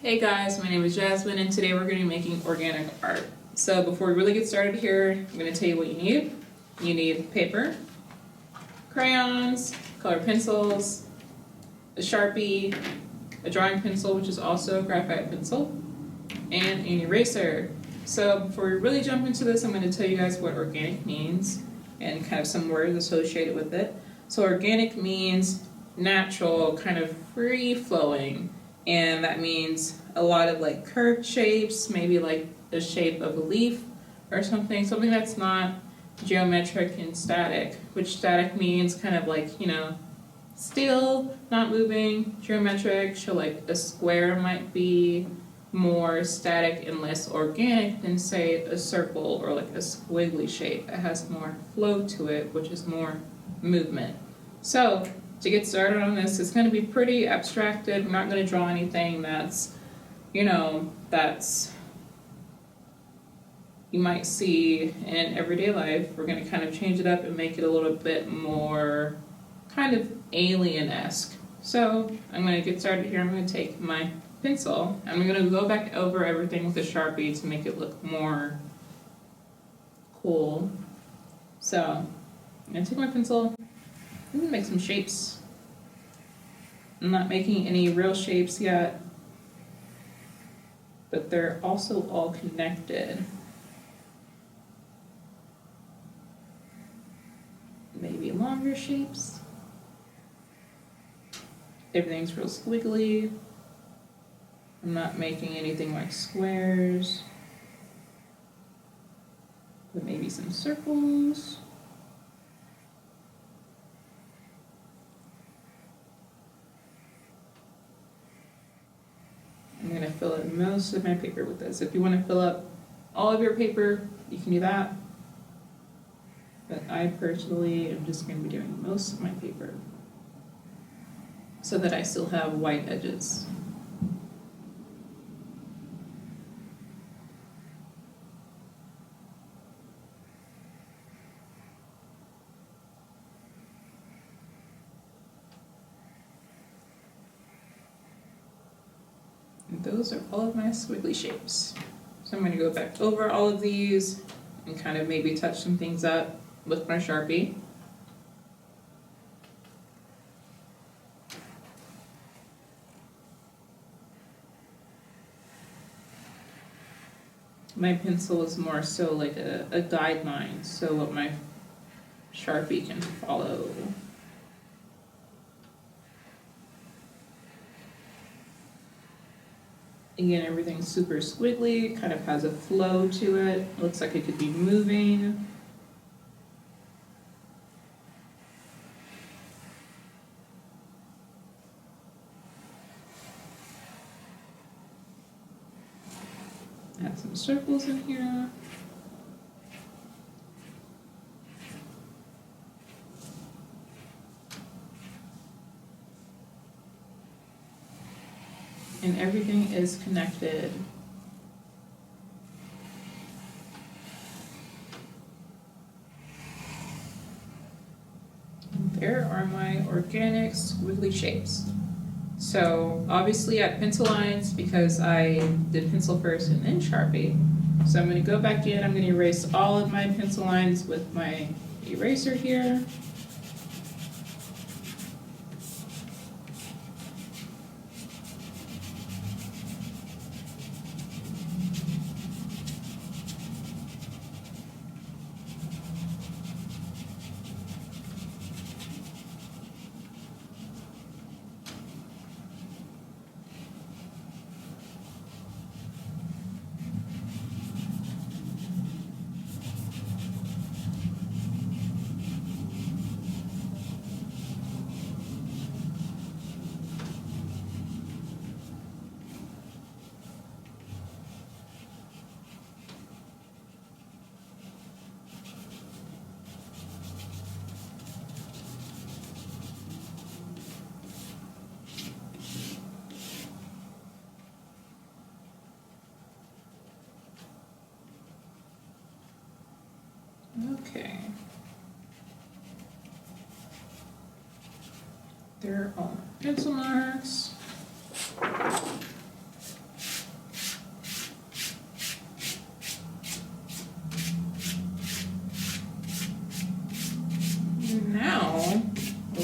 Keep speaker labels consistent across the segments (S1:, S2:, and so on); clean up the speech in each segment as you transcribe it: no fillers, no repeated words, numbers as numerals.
S1: Hey guys, my name is Jasmine and today we're going to be making organic art. So before we really get started here, I'm going to tell you what you need. You need paper, crayons, colored pencils, a Sharpie, a drawing pencil which is also a graphite pencil, and an eraser. So before we really jump into this, I'm going to tell you guys what organic means and kind of some words associated with it. So organic means natural, kind of free-flowing. And that means a lot of like curved shapes, maybe like the shape of a leaf or something that's not geometric and static, which static means kind of like, still, not moving. Geometric, so like a square might be more static and less organic than say a circle or like a squiggly shape. It has more flow to it, which is more movement. So to get started on this, it's going to be pretty abstracted. We're not going to draw anything that's you might see in everyday life. We're going to kind of change it up and make it a little bit more kind of alien-esque. So I'm going to get started here. I'm going to take my pencil. I'm going to go back over everything with a Sharpie to make it look more cool. So I'm going to take my pencil. I'm going to make some shapes. I'm not making any real shapes yet, but they're also all connected. Maybe longer shapes. Everything's real squiggly. I'm not making anything like squares, but maybe some circles. I'm going to fill in most of my paper with this. If you want to fill up all of your paper, you can do that. But I personally am just going to be doing most of my paper so that I still have white edges. And those are all of my squiggly shapes. So I'm going to go back over all of these and kind of maybe touch some things up with my Sharpie. My pencil is more so like a guideline, so what my Sharpie can follow. Again, everything's super squiggly, kind of has a flow to it. Looks like it could be moving. Add some circles in here. And everything is connected. There are my organic squiggly shapes. So obviously I have pencil lines because I did pencil first and then Sharpie. So I'm going to go back in, I'm going to erase all of my pencil lines with my eraser here. Okay. There are pencil marks.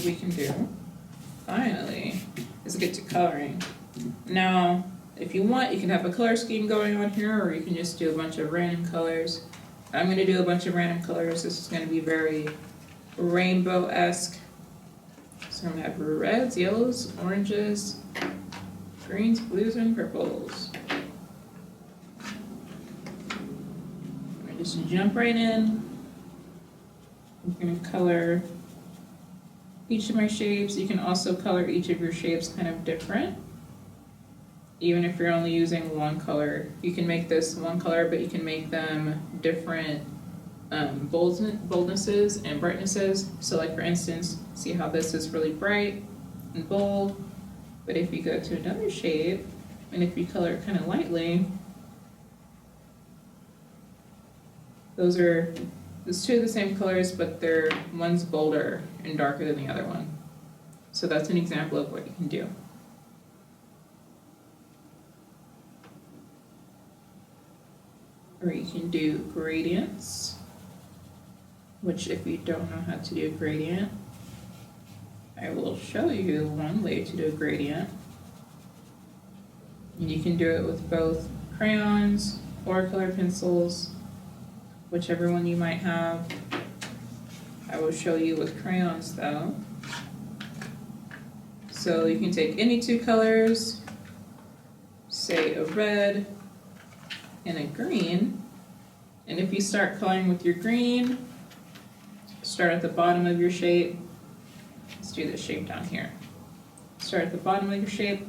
S1: we can do, finally, is get to coloring. Now, if you want, you can have a color scheme going on here, or you can just do a bunch of random colors. I'm gonna do a bunch of random colors. This is gonna be very rainbow-esque. So I'm gonna have reds, yellows, oranges, greens, blues, and purples. I'm gonna just jump right in. I'm gonna color each of my shapes. You can also color each of your shapes kind of different. Even if you're only using one color, you can make this one color, but you can make them different boldnesses and brightnesses. So like for instance, see how this is really bright and bold, but if you go to another shape, and if you color it kind of lightly, those two of the same colors, but one's bolder and darker than the other one. So that's an example of what you can do. Or you can do gradients, which if you don't know how to do a gradient, I will show you one way to do a gradient. And you can do it with both crayons or colored pencils, whichever one you might have. I will show you with crayons though. So you can take any two colors, say a red and a green, and if you start coloring with your green, start at the bottom of your shape. Let's do this shape down here. Start at the bottom of your shape.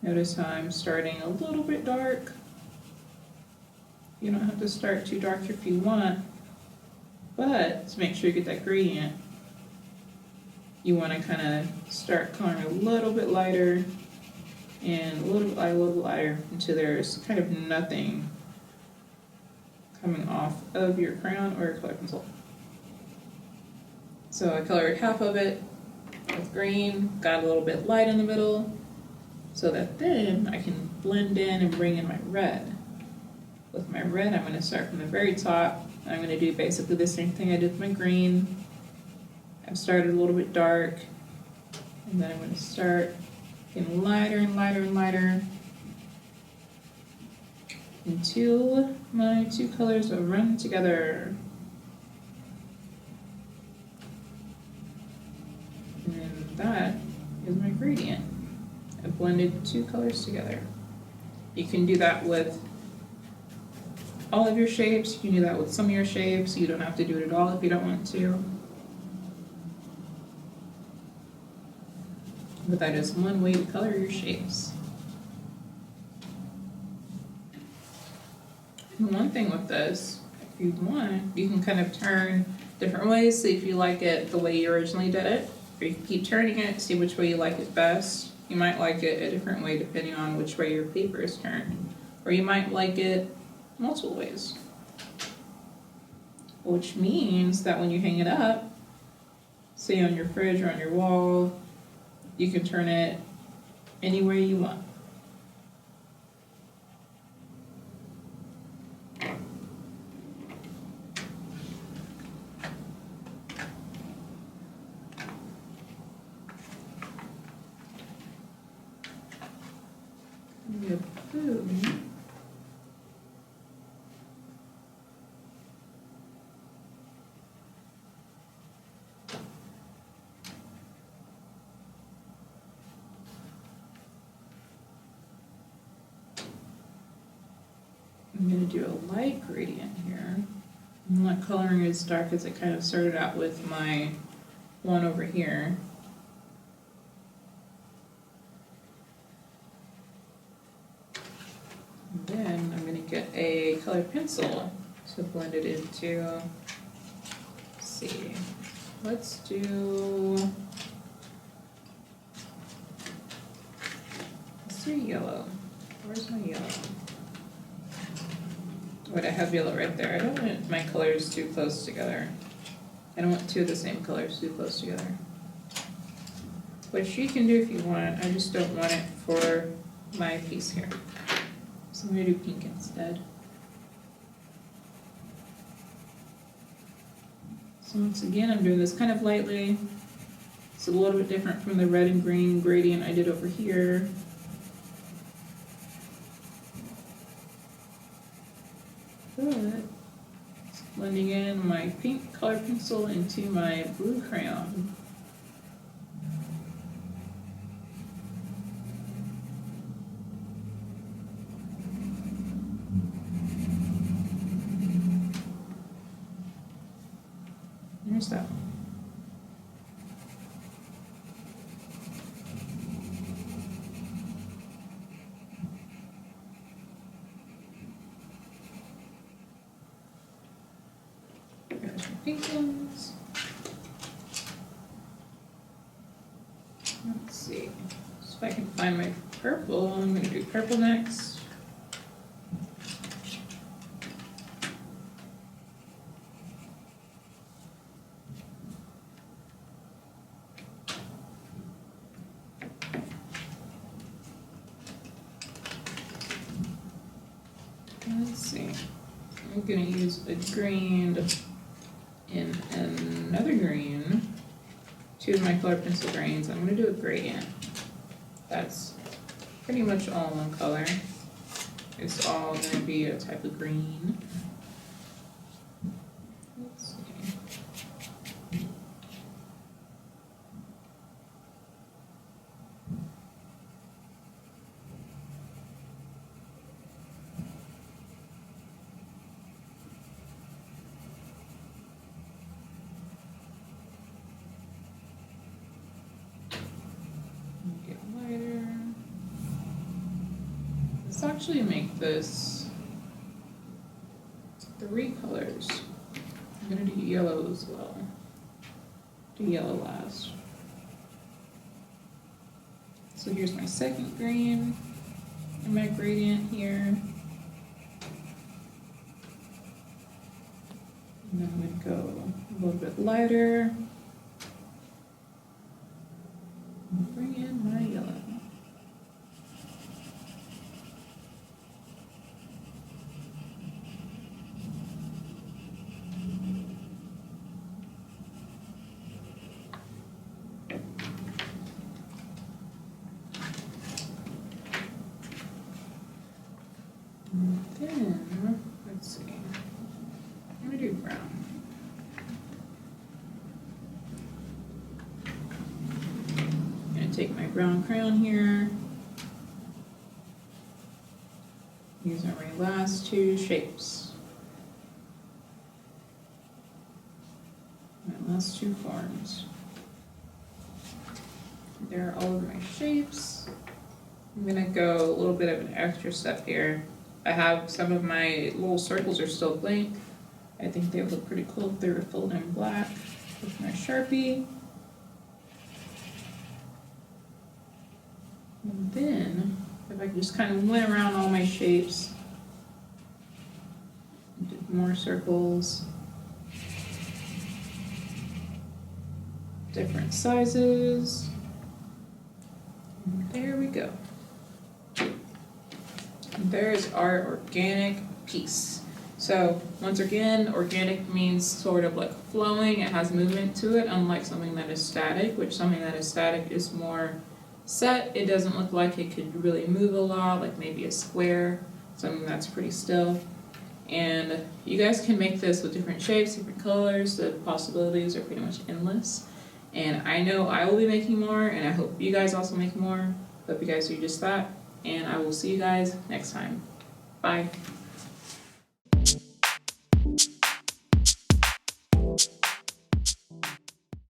S1: Notice how I'm starting a little bit dark. You don't have to start too dark if you want, but to make sure you get that gradient, you want to kind of start coloring a little bit lighter and a little bit lighter until there's kind of nothing coming off of your crayon or your color pencil. So I colored half of it with green, got a little bit light in the middle, so that then I can blend in and bring in my red. With my red, I'm going to start from the very top. I'm going to do basically the same thing I did with my green. I've started a little bit dark, and then I'm going to start getting lighter and lighter and lighter until my two colors will run together. And that is my gradient. I blended two colors together. You can do that with all of your shapes. You can do that with some of your shapes. You don't have to do it at all if you don't want to. But that is one way to color your shapes. And one thing with this, if you want, you can kind of turn different ways. See if you like it the way you originally did it. Or you can keep turning it, see which way you like it best. You might like it a different way depending on which way your paper is turned. Or you might like it multiple ways. Which means that when you hang it up, say on your fridge or on your wall, you can turn it any way you want. Boom. I'm going to do a light gradient here. I'm not coloring as dark as it kind of started out with my one over here. And then I'm going to get a colored pencil to blend it into. Let's see. Let's do yellow. Where's my yellow? Wait, I have yellow right there. I don't want my colors too close together. I don't want two of the same colors too close together. Which you can do if you want. I just don't want it for my piece here. So I'm going to do pink instead. So once again, I'm doing this kind of lightly. It's a little bit different from the red and green gradient I did over here. But it's blending in my pink color pencil into my blue crayon. There's that one. There's my pink ones. Let's see. So if I can find my purple, I'm going to do purple next. Let's see. I'm going to use a green and another green. Two of my color pencil grains. I'm going to do a gradient. That's pretty much all one color. It's all going to be a type of green. Let's see. Get lighter. Let's actually make this 3 colors. I'm gonna do yellow as well. Do yellow last. So here's my second green and my gradient here. And then I'm gonna go a little bit lighter. Bring in my yellow. And then, let's see, I'm gonna do brown. Take my brown crayon here. These are my last 2 shapes. My last 2 forms. There are all of my shapes. I'm gonna go a little bit of an extra step here. I have some of my little circles are still blank. I think they would look pretty cool if they were filled in black with my Sharpie. And then, if I just kind of went around all my shapes, did more circles, different sizes, and there we go. And there's our organic piece. So once again, organic means sort of like flowing, it has movement to it, unlike something that is static, which something that is static is more set. It doesn't look like it could really move a lot, like maybe a square, something that's pretty still. And you guys can make this with different shapes, different colors. The possibilities are pretty much endless. And I know I will be making more, and I hope you guys also make more. Hope you guys do just that. And I will see you guys next time. Bye.